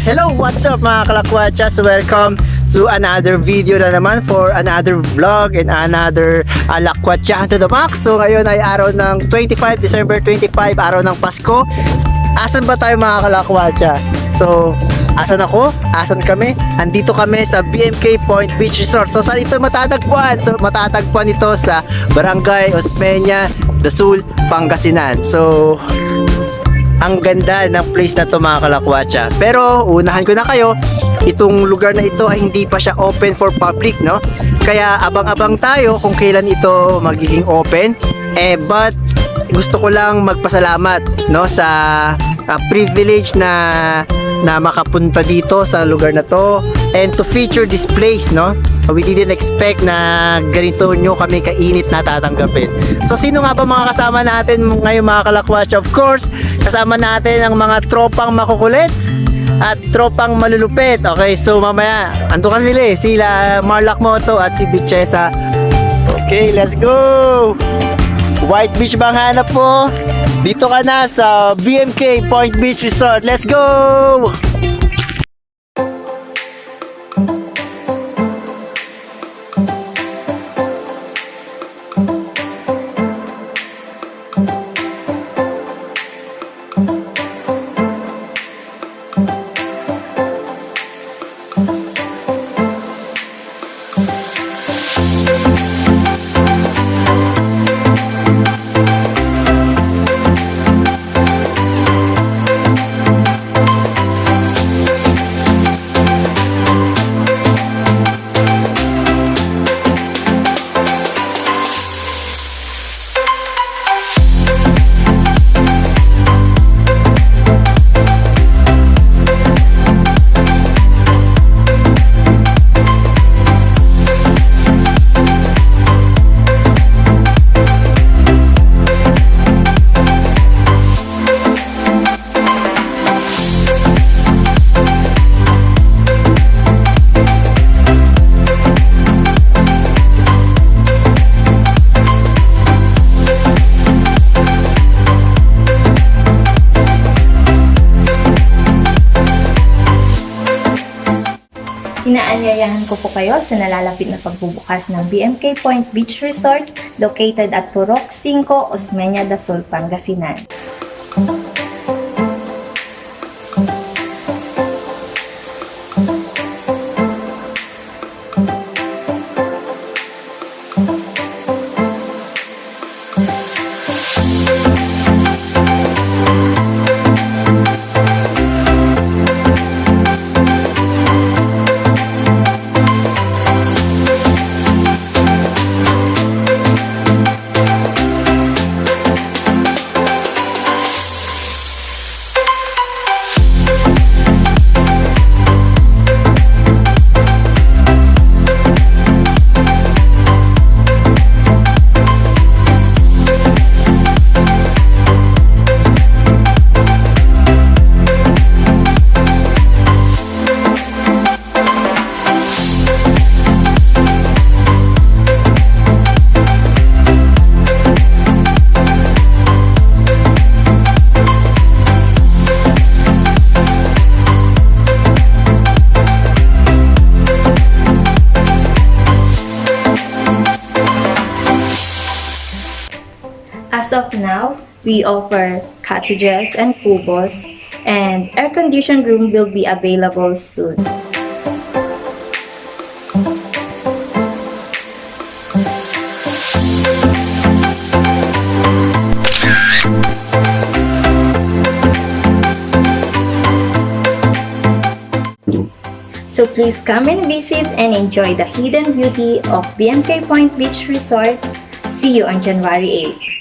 Hello, what's up mga kalakwatsas? Welcome to another video na naman for another vlog and another lakwatsa to the max. So ngayon ay araw ng December 25, araw ng Pasko. Asan ba tayo mga kalakwatsa? So, asan ako? Asan kami? Andito kami sa BMK Point Beach Resort. So saan ito matatagpuan? So matatagpuan ito sa Barangay Osmeña, Sul, Pangasinan. So ang ganda ng place na to mga kalakwatsa. Pero unahan ko na kayo, itong lugar na ito ay hindi pa siya open for public, no? Kaya abang-abang tayo kung kailan ito magiging open. But gusto ko lang magpasalamat, no, sa privilege na makapunta dito sa lugar na to and to feature this place, no? We didn't expect na ganito nyo kami kainit na tatanggapin. So sino nga ba mga kasama natin ngayon mga kalakwatsa? Of course, kasama natin ang mga tropang makukulit at tropang malulupit. Okay, so mamaya ando ka sila Marlac Moto at si Bichesa. Okay, let's go! White Beach bang hanap po? Dito ka na sa BMK Point Beach Resort. Let's go! Inaanyayahan ko po kayo sa nalalapit na pagbubukas ng BMK Point Beach Resort located at Purok 5, Osmeña, Sul, Pangasinan. As of now, we offer cottages and cubos, and air-conditioned room will be available soon. So please come and visit and enjoy the hidden beauty of BMK Point Beach Resort. See you on January 8th.